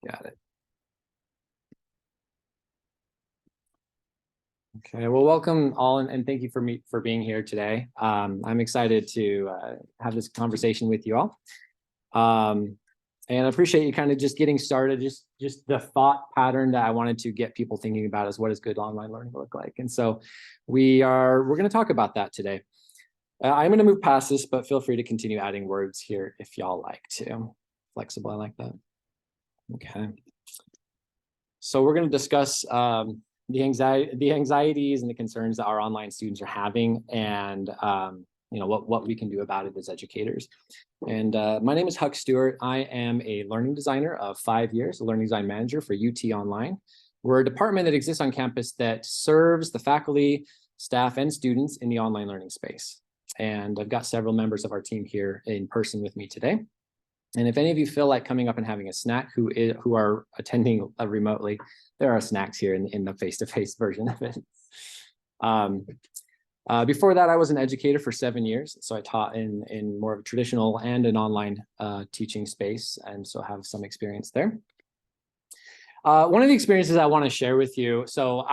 Got it. Okay, well, welcome all, and thank you for being here today. I'm excited to have this conversation with you all. And I appreciate you kind of just getting started. Just the thought pattern that I wanted to get people thinking about is, what does good online learning look like? And so we're going to talk about that today. I'm going to move past this, but feel free to continue adding words here if y'all like to. Flexible, I like that. Okay. So we're going to discuss the anxieties and the concerns that our online students are having, and what we can do about it as educators. And my name is Huck Stewart. I am a learning designer of 5 years, a learning design manager for UT Online. We're a department that exists on campus that serves the faculty, staff, and students in the online learning space. And I've got several members of our team here in person with me today. And if any of you feel like coming up and having a snack who are attending remotely, there are snacks here in the face-to-face version of it. Before that, I was an educator for 7 years. So I taught in more of a traditional and an online teaching space, and so have some experience there. One of the experiences I want to share with you, so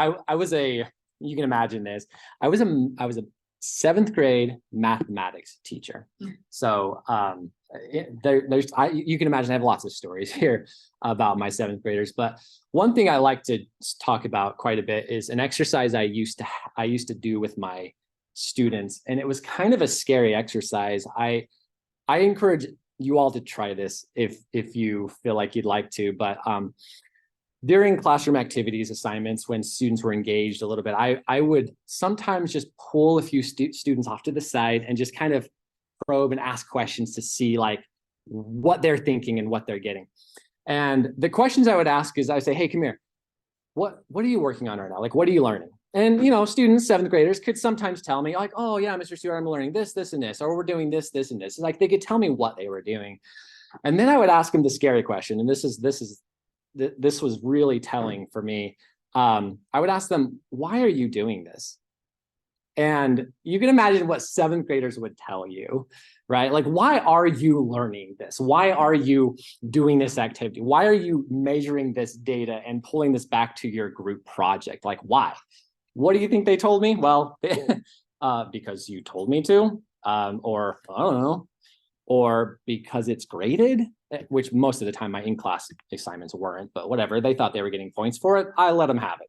you can imagine this, I was a 7th grade mathematics teacher. So you can imagine I have lots of stories here about my 7th graders, but one thing I like to talk about quite a bit is an exercise I used to do with my students, and it was kind of a scary exercise. I encourage you all to try this if you feel like you'd like to, but during classroom activities, assignments, when students were engaged a little bit, I would sometimes just pull a few students off to the side and just kind of probe and ask questions to see like what they're thinking and what they're getting. And the questions I would ask is, I would say, hey, come here. What are you working on right now? Like, what are you learning? And, students, 7th graders could sometimes tell me like, oh yeah, Mr. Stewart, I'm learning this, this, and this, or we're doing this, this, and this. Like they could tell me what they were doing. And then I would ask them the scary question. And this was really telling for me. I would ask them, why are you doing this? And you can imagine what 7th graders would tell you, right? Like, why are you learning this? Why are you doing this activity? Why are you measuring this data and pulling this back to your group project? Like, why? What do you think they told me? Well, because you told me to, or I don't know, or because it's graded, which most of the time my in-class assignments weren't, but whatever, they thought they were getting points for it. I let them have it.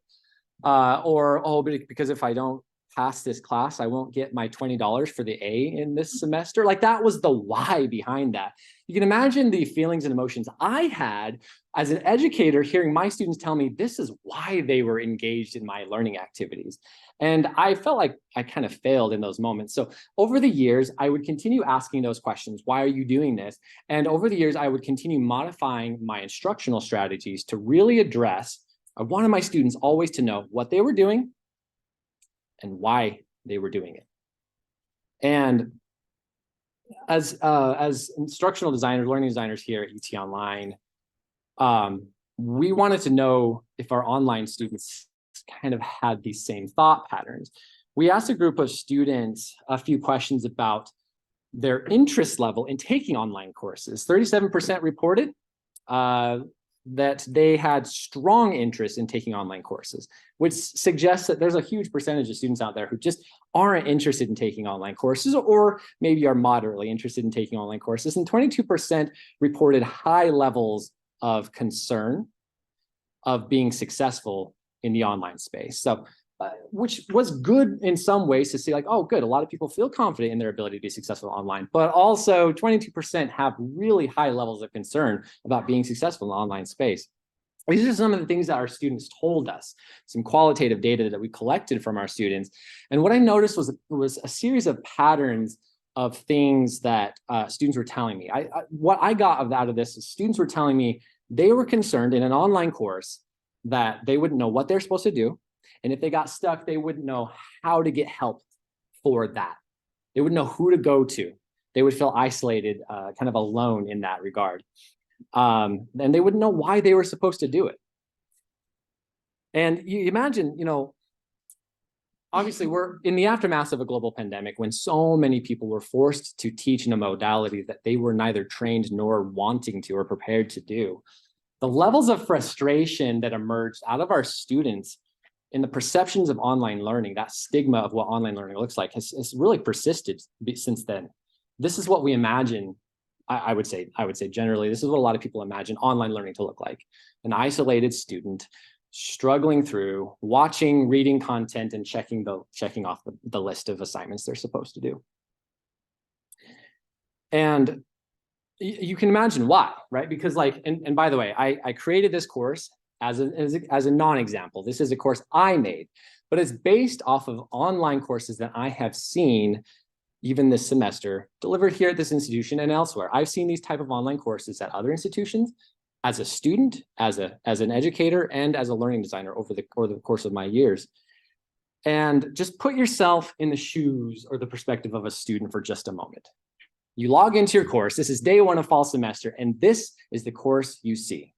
But because if I don't pass this class, I won't get my $20 for the A in this semester. Like that was the why behind that. You can imagine the feelings and emotions I had as an educator hearing my students tell me this is why they were engaged in my learning activities. And I felt like I kind of failed in those moments. So over the years, I would continue asking those questions. Why are you doing this? And over the years, I would continue modifying my instructional strategies to really address, I wanted my students always to know what they were doing and why they were doing it. And as instructional designers, learning designers here at UT Online, we wanted to know if our online students kind of had these same thought patterns. We asked a group of students a few questions about their interest level in taking online courses. 37% reported that they had strong interest in taking online courses, which suggests that there's a huge percentage of students out there who just aren't interested in taking online courses, or maybe are moderately interested in taking online courses. And 22% reported high levels of concern of being successful in the online space. So, which was good in some ways to see like, oh, good, a lot of people feel confident in their ability to be successful online, but also 22% have really high levels of concern about being successful in the online space. These are some of the things that our students told us, some qualitative data that we collected from our students. And what I noticed was a series of patterns of things that students were telling me. What I got out of this is students were telling me they were concerned in an online course that they wouldn't know what they're supposed to do. And if they got stuck, they wouldn't know how to get help for that. They wouldn't know who to go to. They would feel isolated, kind of alone in that regard. And they wouldn't know why they were supposed to do it. And you imagine, obviously we're in the aftermath of a global pandemic when so many people were forced to teach in a modality that they were neither trained nor wanting to or prepared to do. The levels of frustration that emerged out of our students in the perceptions of online learning, that stigma of what online learning looks like, has really persisted since then. This is what we imagine. I would say generally, this is what a lot of people imagine online learning to look like. An isolated student struggling through, watching, reading content, and checking off the list of assignments they're supposed to do. And you can imagine why, right? Because like, and by the way, I created this course as a non-example. This is a course I made, but it's based off of online courses that I have seen even this semester delivered here at this institution and elsewhere. I've seen these type of online courses at other institutions as a student, as an educator, and as a learning designer over the course of my years. And just put yourself in the shoes or the perspective of a student for just a moment. You log into your course. This is day one of fall semester, and this is the course you see.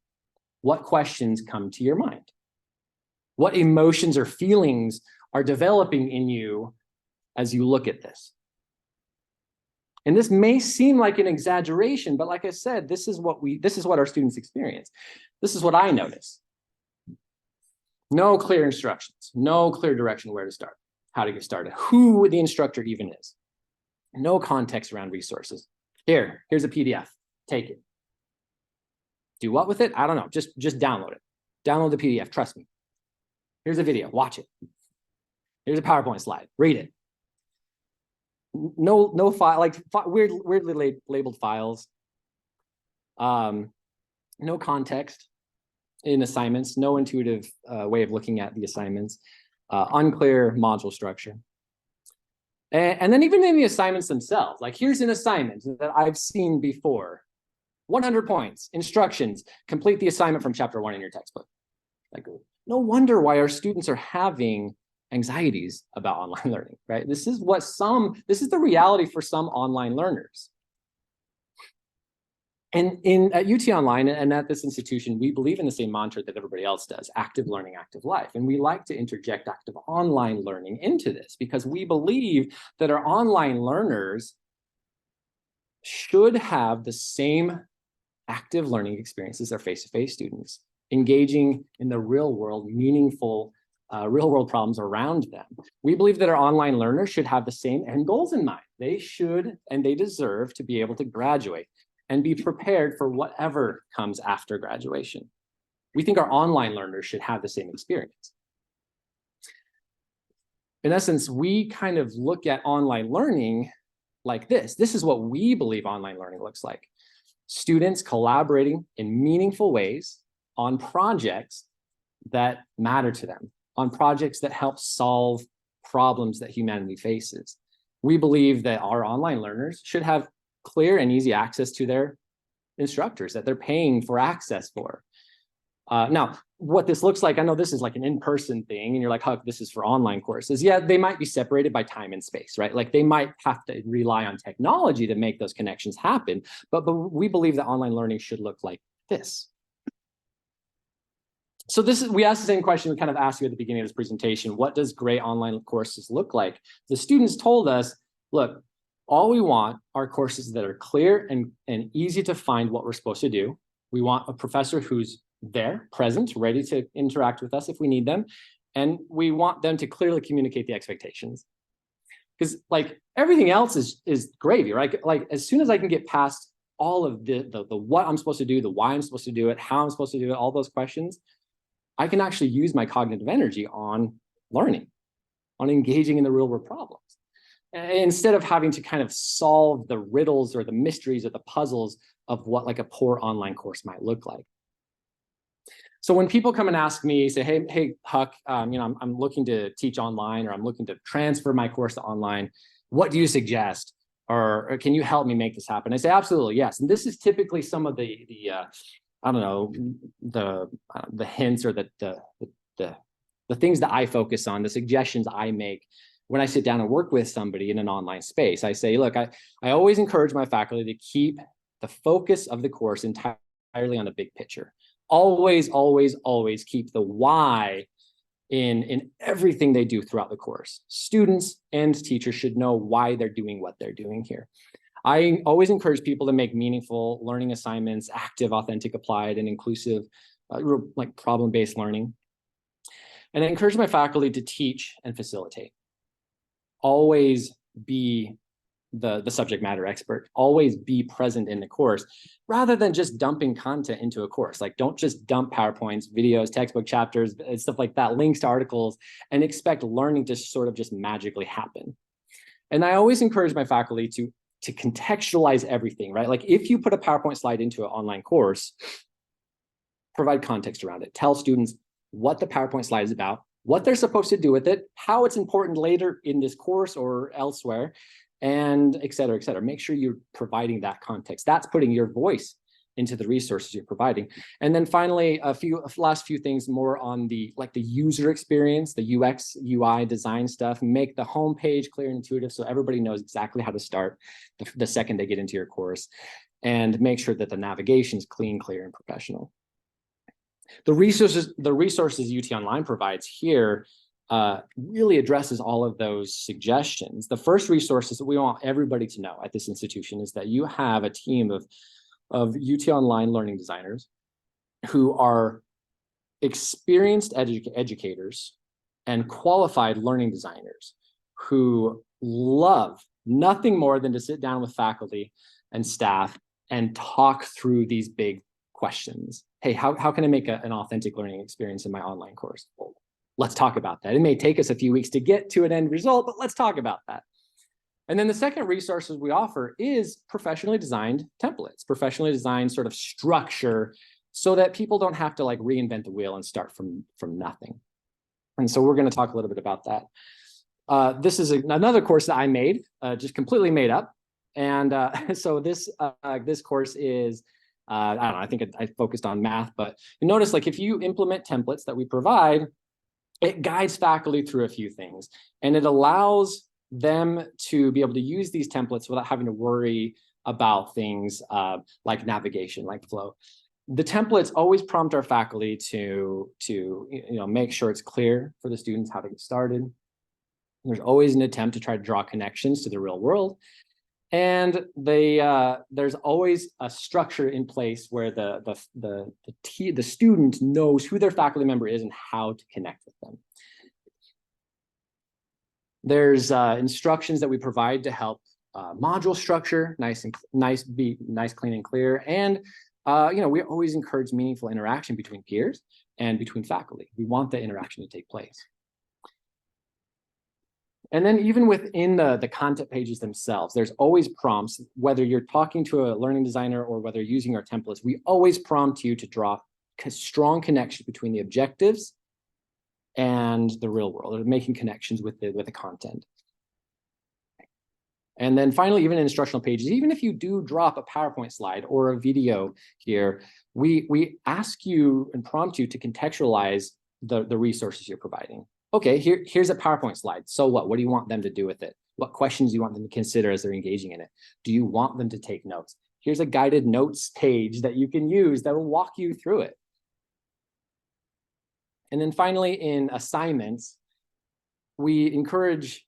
What questions come to your mind? What emotions or feelings are developing in you as you look at this? And this may seem like an exaggeration, but like I said, this is what our students experience. This is what I notice. No clear instructions, no clear direction where to start, how to get started, who the instructor even is. No context around resources. Here's a PDF, take it. Do what with it? I don't know, just download it. Download the PDF, trust me. Here's a video, watch it. Here's a PowerPoint slide, read it. No file, like weirdly labeled files. No context in assignments, no intuitive way of looking at the assignments, unclear module structure. And then even in the assignments themselves, like here's an assignment that I've seen before. 100 points, instructions, complete the assignment from chapter 1 in your textbook. Like, no wonder why our students are having anxieties about online learning, right? This is the reality for some online learners. And at UT Online and at this institution, we believe in the same mantra that everybody else does: active learning, active life. And we like to interject active online learning into this because we believe that our online learners should have the same active learning experiences as their face-to-face students, engaging in the real world, meaningful real world problems around them. We believe that our online learners should have the same end goals in mind. They should and they deserve to be able to graduate and be prepared for whatever comes after graduation. We think our online learners should have the same experience. In essence, we kind of look at online learning like this. This is what we believe online learning looks like. Students collaborating in meaningful ways on projects that matter to them, on projects that help solve problems that humanity faces. We believe that our online learners should have clear and easy access to their instructors that they're paying for access for. Now, what this looks like, I know this is like an in-person thing, and you're like, Huck, this is for online courses. Yeah, they might be separated by time and space, right? Like they might have to rely on technology to make those connections happen, but we believe that online learning should look like this. So we asked the same question we kind of asked you at the beginning of this presentation. What does great online courses look like? The students told us, look, all we want are courses that are clear and easy to find what we're supposed to do. We want a professor who's there, present, ready to interact with us if we need them. And we want them to clearly communicate the expectations. Because like everything else is gravy, right? Like as soon as I can get past all of the what I'm supposed to do, the why I'm supposed to do it, how I'm supposed to do it, all those questions, I can actually use my cognitive energy on learning, on engaging in the real world problems. Instead of having to kind of solve the riddles or the mysteries or the puzzles of what like a poor online course might look like. So when people come and ask me, say, hey, Huck, I'm looking to teach online, or I'm looking to transfer my course to online. What do you suggest? Or can you help me make this happen? I say, absolutely, yes. And this is typically some of the I don't know, the hints or the things that I focus on, the suggestions I make when I sit down and work with somebody in an online space. I say, look, I always encourage my faculty to keep the focus of the course entirely on the big picture. Always, always, always keep the why in everything they do throughout the course. Students and teachers should know why they're doing what they're doing here. I always encourage people to make meaningful learning assignments, active, authentic, applied, and inclusive, like problem-based learning. And I encourage my faculty to teach and facilitate. Always be the subject matter expert, always be present in the course, rather than just dumping content into a course. Like, don't just dump PowerPoints, videos, textbook chapters, and stuff like that, links to articles, and expect learning to sort of just magically happen. And I always encourage my faculty to contextualize everything, right? Like, if you put a PowerPoint slide into an online course, provide context around it. Tell students what the PowerPoint slide is about, what they're supposed to do with it, how it's important later in this course or elsewhere, and et cetera, et cetera. Make sure you're providing that context. That's putting your voice into the resources you're providing. And then finally, last few things more on the user experience, the UX, UI design stuff. Make the homepage clear and intuitive so everybody knows exactly how to start the second they get into your course. And make sure that the navigation is clean, clear, and professional. The resources UT Online provides here really addresses all of those suggestions. The first resources that we want everybody to know at this institution is that you have a team of UT Online learning designers who are experienced educators and qualified learning designers who love nothing more than to sit down with faculty and staff and talk through these big questions. Hey, how can I make an authentic learning experience in my online course? Well, let's talk about that. It may take us a few weeks to get to an end result, but let's talk about that. And then the second resources we offer is professionally designed templates, professionally designed sort of structure, so that people don't have to like reinvent the wheel and start from nothing. And so we're going to talk a little bit about that. This is another course that I made, just completely made up. And so this course is, I don't know, I think I focused on math, but you notice, like, if you implement templates that we provide, it guides faculty through a few things, and it allows them to be able to use these templates without having to worry about things like navigation, like flow. The templates always prompt our faculty to make sure it's clear for the students how to get started. There's always an attempt to try to draw connections to the real world. And there's always a structure in place where the student knows who their faculty member is and how to connect with them. There's instructions that we provide to help module structure, nice, clean and clear. And we always encourage meaningful interaction between peers and between faculty. We want the interaction to take place. And then even within the content pages themselves, there's always prompts, whether you're talking to a learning designer or whether using our templates, we always prompt you to draw strong connections between the objectives and the real world, or making connections with the content. And then finally, even in instructional pages, even if you do drop a PowerPoint slide or a video here, we ask you and prompt you to contextualize the resources you're providing. Okay, here's a PowerPoint slide. So what? What do you want them to do with it? What questions do you want them to consider as they're engaging in it? Do you want them to take notes? Here's a guided notes page that you can use that will walk you through it. And then finally, in assignments, we encourage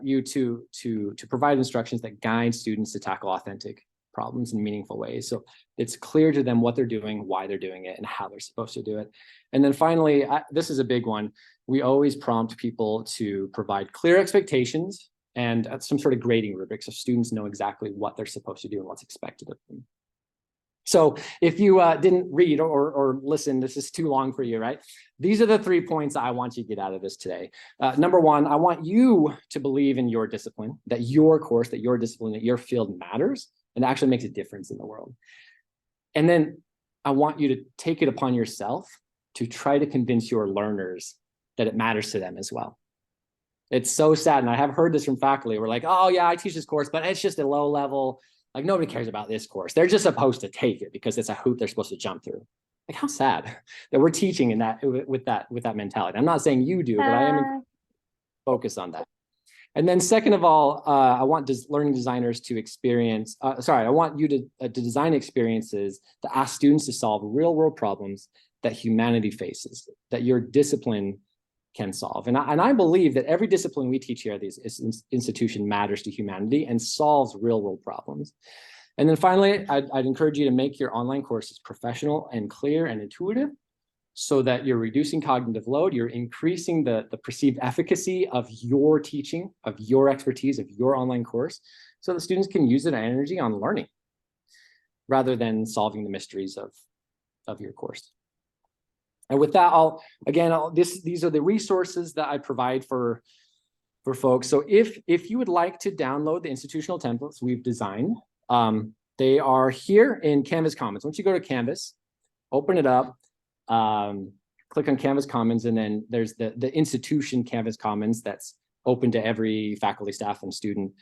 you to provide instructions that guide students to tackle authentic problems in meaningful ways. So it's clear to them what they're doing, why they're doing it, and how they're supposed to do it. And then finally, this is a big one. We always prompt people to provide clear expectations and some sort of grading rubric so students know exactly what they're supposed to do and what's expected of them. So if you didn't read or listen, this is too long for you, right? These are the 3 points I want you to get out of this today. Number one, I want you to believe in your discipline, that your course, that your discipline, that your field matters and actually makes a difference in the world. And then I want you to take it upon yourself to try to convince your learners that it matters to them as well. It's so sad, and I have heard this from faculty. We're like, oh yeah, I teach this course, but it's just a low level. Like, nobody cares about this course. They're just supposed to take it because it's a hoop they're supposed to jump through. Like, how sad that we're teaching in that with that mentality. I'm not saying you do, but I am focused on that. And then second of all, I want learning designers to experience, I want you to design experiences that ask students to solve real world problems that humanity faces, that your discipline can solve. And I believe that every discipline we teach here at this institution matters to humanity and solves real world problems. And then finally, I'd encourage you to make your online courses professional and clear and intuitive so that you're reducing cognitive load, you're increasing the perceived efficacy of your teaching, of your expertise, of your online course, so that students can use that energy on learning rather than solving the mysteries of your course. And with that, these are the resources that I provide for folks. So if you would like to download the institutional templates we've designed, they are here in Canvas Commons. Once you go to Canvas, open it up, click on Canvas Commons, and then there's the institution Canvas Commons that's open to every faculty, staff, and student.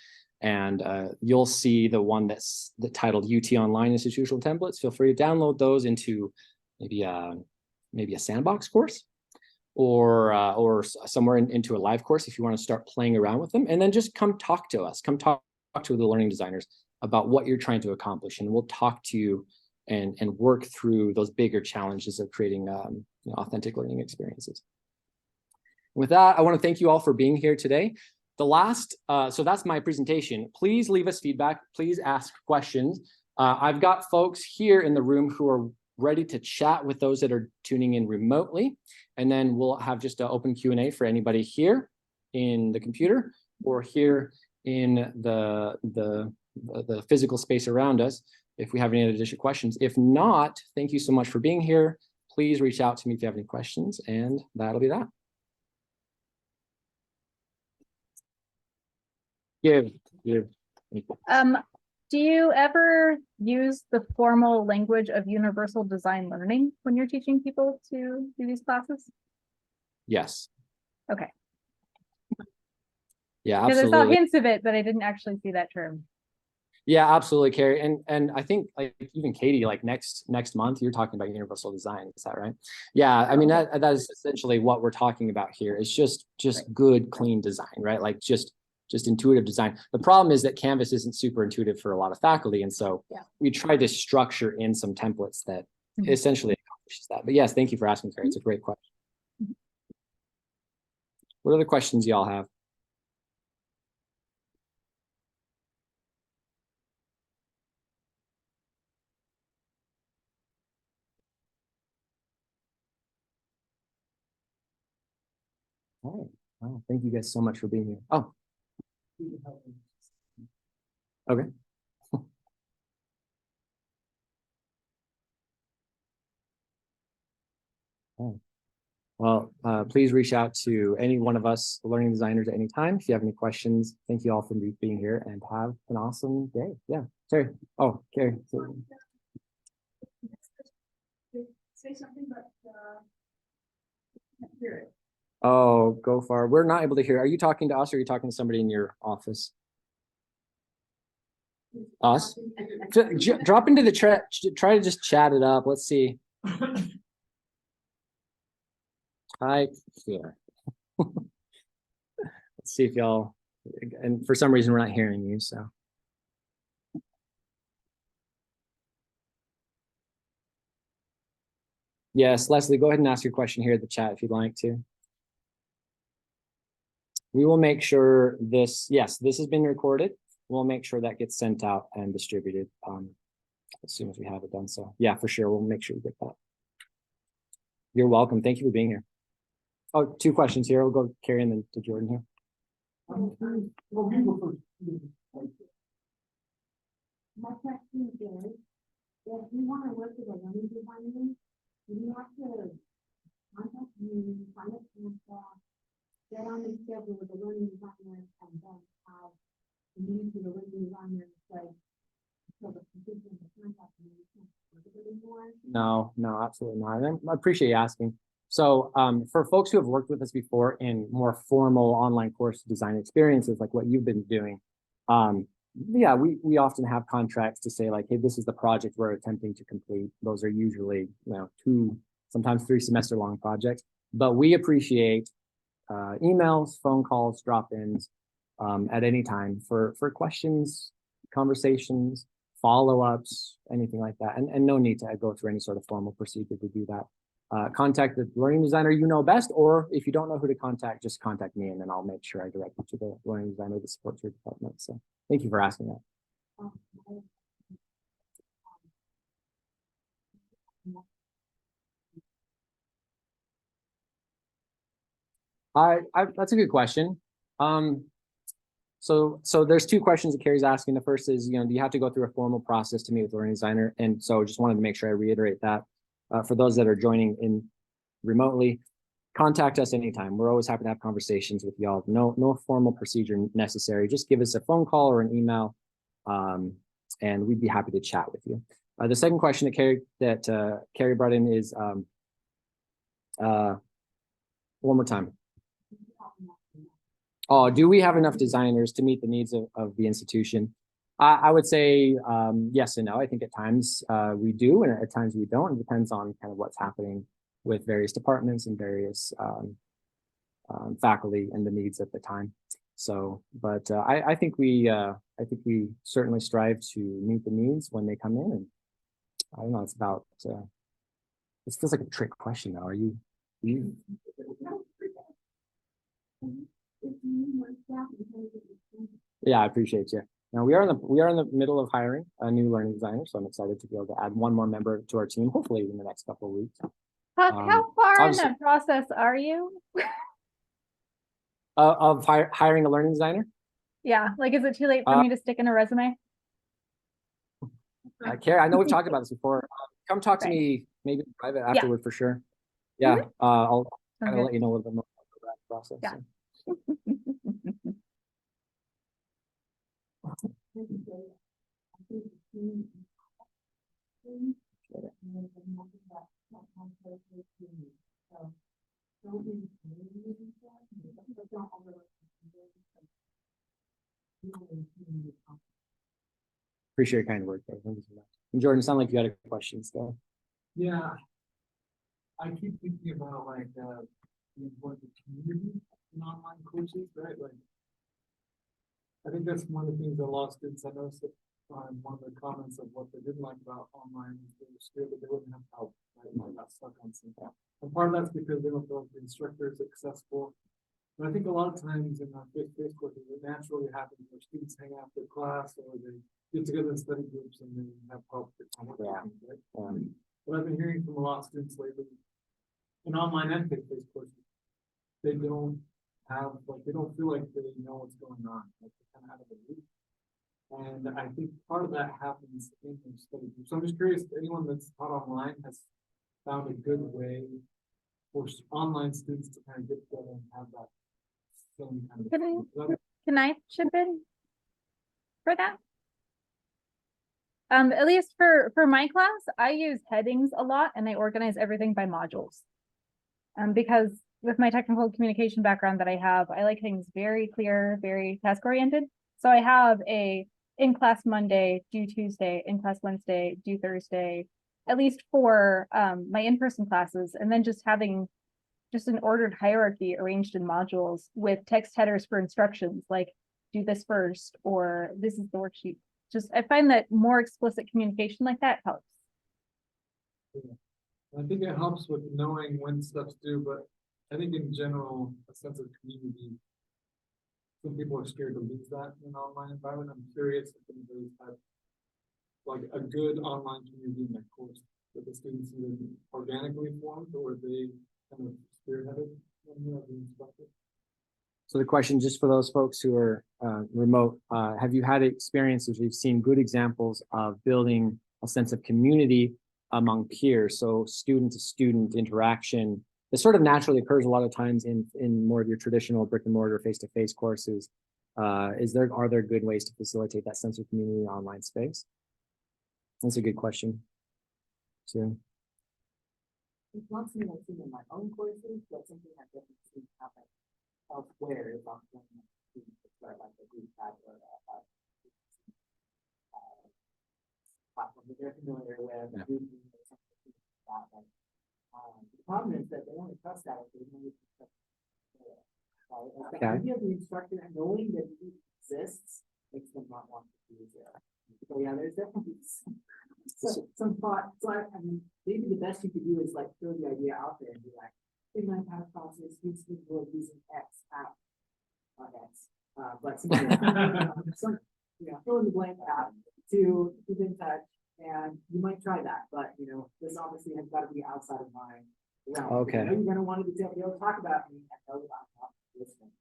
And you'll see the one that's titled UT Online Institutional Templates. Feel free to download those into maybe a sandbox course or somewhere into a live course if you want to start playing around with them. And then just come talk to us. Come talk to the learning designers about what you're trying to accomplish, and we'll talk to you and work through those bigger challenges of creating authentic learning experiences. With that, I want to thank you all for being here today. So that's my presentation. Please leave us feedback. Please ask questions. I've got folks here in the room who are ready to chat with those that are tuning in remotely. And then we'll have just an open Q&A for anybody here in the computer or here in the physical space around us if we have any additional questions. If not, thank you so much for being here. Please reach out to me if you have any questions, and that'll be that. Do you ever use the formal language of universal design learning when you're teaching people to do these classes? Yes. Okay. Yeah, because absolutely. I saw hints of it, but I didn't actually see that term. Yeah, absolutely, Carrie. And I think like even Katie, like next month, you're talking about universal design. Is that right? Yeah, I mean, that is essentially what we're talking about here. It's just right. Good, clean design, right? Like just intuitive design. The problem is that Canvas isn't super intuitive for a lot of faculty. And so we try to structure in some templates that essentially accomplishes that. But yes, thank you for asking, Carrie. It's a great question. What other questions y'all have? Oh, wow. Thank you guys so much for being here. Oh. Okay. Oh. Well, please reach out to any one of us learning designers at any time if you have any questions. Thank you all for being here, and have an awesome day. Yeah, Terry. Oh, Carrie. Say something, but can't hear it. Oh, go far. We're not able to hear. Are you talking to us, or are you talking to somebody in your office? Us? Drop into the chat. Try to just chat it up. Let's see. Hi, here. Let's see if y'all, and for some reason we're not hearing you, so. Yes, Leslie, go ahead and ask your question here in the chat if you'd like to. We will make sure this has been recorded. We'll make sure that gets sent out and distributed as soon as we have it done. So yeah, for sure, we'll make sure you get that. You're welcome. Thank you for being here. Oh, 2 questions here. We'll go to Carrie and then to Jordan here. My question is, if you want to work with a learning designer, you have to contact me, find a contract, get on the schedule with the learning designer, and then have the meeting with the learning designer, like, so the position of the contract anymore. No, absolutely not. And I appreciate you asking. So for folks who have worked with us before in more formal online course design experiences, like what you've been doing, yeah, we often have contracts to say like, hey, this is the project we're attempting to complete. Those are usually 2, sometimes 3 semester long projects, but we appreciate emails, phone calls, drop-ins at any time for questions, conversations, follow-ups, anything like that. And no need to go through any sort of formal procedure to do that. contact the learning designer you know best, or if you don't know who to contact, just contact me and then I'll make sure I direct you to the learning designer that supports your department. So thank you for asking that. That's a good question. So there's two questions that Carrie's asking. The first is, do you have to go through a formal process to meet with the learning designer? And so just wanted to make sure I reiterate that. For those that are joining in remotely, contact us anytime. We're always happy to have conversations with y'all. No formal procedure necessary. Just give us a phone call or an email, and we'd be happy to chat with you. The second question that Carrie brought in is one more time. Oh, do we have enough designers to meet the needs of the institution? I would say yes and no. I think at times we do, and at times we don't. It depends on kind of what's happening with various departments and various faculty and the needs at the time. So, but I think we certainly strive to meet the needs when they come in. And I don't know. It's about. This feels like a trick question, though. Are you? Yeah, I appreciate you. Now we are in the middle of hiring a new learning designer, so I'm excited to be able to add one more member to our team, hopefully in the next couple of weeks. Huck, how far in that process are you? Of hiring a learning designer? Yeah, like, is it too late for me to stick in a resume? Carrie, I know we've talked about this before. Come talk to me maybe in private afterward for sure. Yeah, I'll kind of let you know a little bit more about that process. Yeah. Appreciate your kind words there. Thank you so much. And Jordan, it sounds like you got a question still. Yeah, I keep thinking about like the importance of community in online courses, right? Like, I think that's one of the things that a lot of students, I noticed that one of the comments of what they didn't like about online is they were scared that they wouldn't have help, right? They got stuck on something. And part of that's because they don't feel like the instructor is accessible. But I think a lot of times in our face-to-face courses, it naturally happens where students hang out their class or they get together in study groups and they have help. Right? But I've been hearing from a lot of students lately in online and face-to-face courses, they don't have, like, they don't feel like they know what's going on. Like, they're kind of out of the loop. And I think part of that happens in the study group. So I'm just curious if anyone that's taught online has found a good way for online students to kind of get together and have that same kind of. Can I chip in for that? At least for my class, I use headings a lot and I organize everything by modules. Because with my technical communication background that I have, I like things very clear, very task oriented. So I have a in class Monday, due Tuesday, in class Wednesday, due Thursday, at least for my in-person classes, and then just having just an ordered hierarchy arranged in modules with text headers for instructions, like do this first, or this is the worksheet. Just, I find that more explicit communication like that helps. I think it helps with knowing when stuff's due, but I think in general, a sense of community, some people are scared to lose that in an online environment. I'm curious if anybody's had like a good online community in their course that the students either organically formed or they kind of spearheaded when you have the instructor. So the question, just for those folks who are remote, have you had experiences where you've seen good examples of building a sense of community among peers? So student to student interaction that sort of naturally occurs a lot of times in more of your traditional brick and mortar face-to-face courses. Are there good ways to facilitate that sense of community in online space? That's a good question. So It's not something I've seen in my own courses, but something I've definitely seen happen elsewhere is often start like a group chat or a platform that they're familiar with, or something like that. But, the problem is that they only trust that if they know it's the idea of the instructor knowing that it exists makes them not want to use it. So yeah, there's definitely some some thought, so I mean, maybe the best you could do is like throw the idea out there and be like, in my past process, we were using X app, not X, but some, you know, fill in the blank app to keep in touch, and you might try that, but you know, this obviously has got to be outside of my realm. Okay. I know you're gonna want to be able to talk about me and know about listening.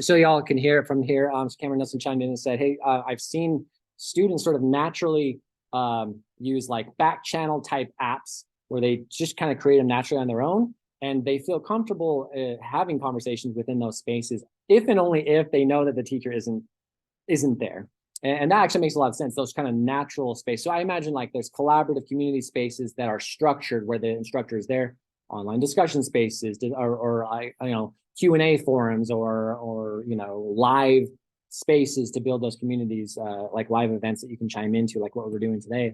So y'all can hear it from here. So Cameron Nelson chimed in and said, hey, I've seen students sort of naturally use like back channel type apps where they just kind of create them naturally on their own. And they feel comfortable having conversations within those spaces, if and only if they know that the teacher isn't there. And that actually makes a lot of sense, those kind of natural space. So I imagine like there's collaborative community spaces that are structured where the instructor is there, online discussion spaces, or Q&A forums, or live spaces to build those communities, like live events that you can chime into, like what we're doing today.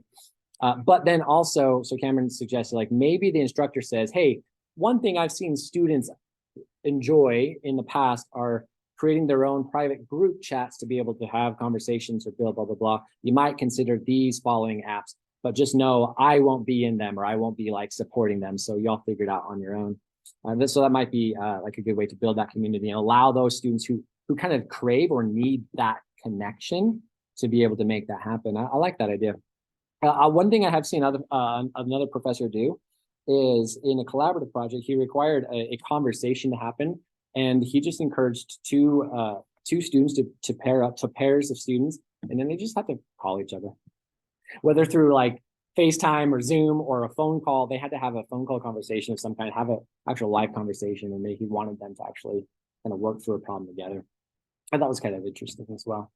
But then also, so Cameron suggested like maybe the instructor says, hey, one thing I've seen students enjoy in the past are creating their own private group chats to be able to have conversations or build blah, blah, blah. You might consider these following apps, but just know I won't be in them, or I won't be like supporting them. So y'all figure it out on your own. So that might be like a good way to build that community and allow those students who kind of crave or need that connection to be able to make that happen. I like that idea. One thing I have seen another professor do is in a collaborative project, he required a conversation to happen, and he just encouraged two students to pair up to pairs of students, and then they just have to call each other, whether through like FaceTime or Zoom or a phone call. They had to have a phone call conversation of some kind, have an actual live conversation, and he wanted them to actually kind of work through a problem together. I thought it was kind of interesting as well.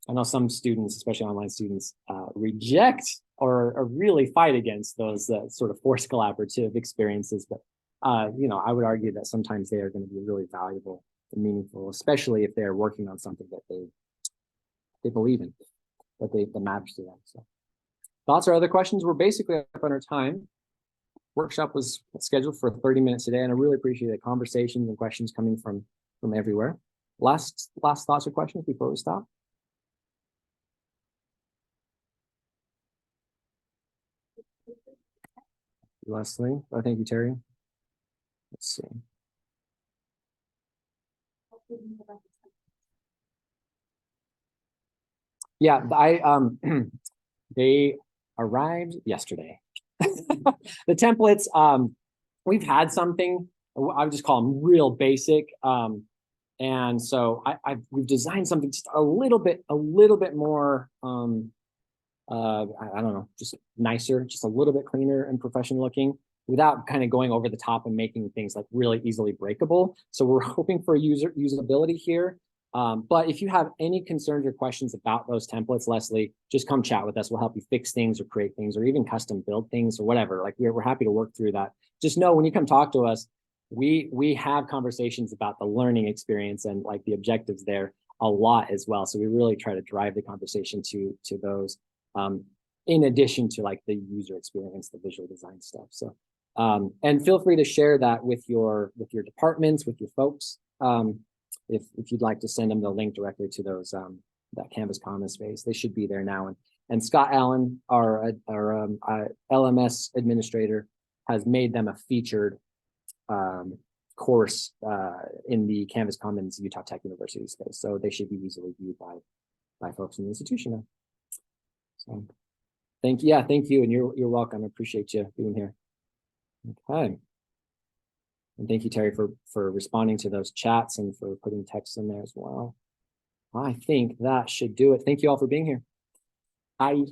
I know some students, especially online students, reject or really fight against those sort of forced collaborative experiences. But, I would argue that sometimes they are going to be really valuable and meaningful, especially if they're working on something that they believe in, that matters to them. So thoughts or other questions? We're basically up on our time. Workshop was scheduled for 30 minutes today, and I really appreciate the conversations and questions coming from everywhere. Last thoughts or questions before we stop? Last thing. Oh, thank you, Terry. Let's see. Yeah, they arrived yesterday. The templates, we've had something, I would just call them real basic. And so we've designed something just a little bit more, I don't know, just nicer, just a little bit cleaner and professional looking, without kind of going over the top and making things like really easily breakable. So we're hoping for usability here. But if you have any concerns or questions about those templates, Leslie, just come chat with us. We'll help you fix things or create things or even custom build things or whatever. Like we're happy to work through that. Just know when you come talk to us, we have conversations about the learning experience and like the objectives there a lot as well. So we really try to drive the conversation to those, in addition to like the user experience, the visual design stuff. So, and feel free to share that with your departments, with your folks. If you'd like to send them the link directly to those, that Canvas Commons space, they should be there now. And Scott Allen, our LMS administrator, has made them a featured course in the Canvas Commons Utah Tech University space. So they should be easily viewed by folks in the institution now. So thank you. And you're welcome. I appreciate you being here. Okay. And thank you, Terry, for responding to those chats and for putting text in there as well. I think that should do it. Thank you all for being here. Bye.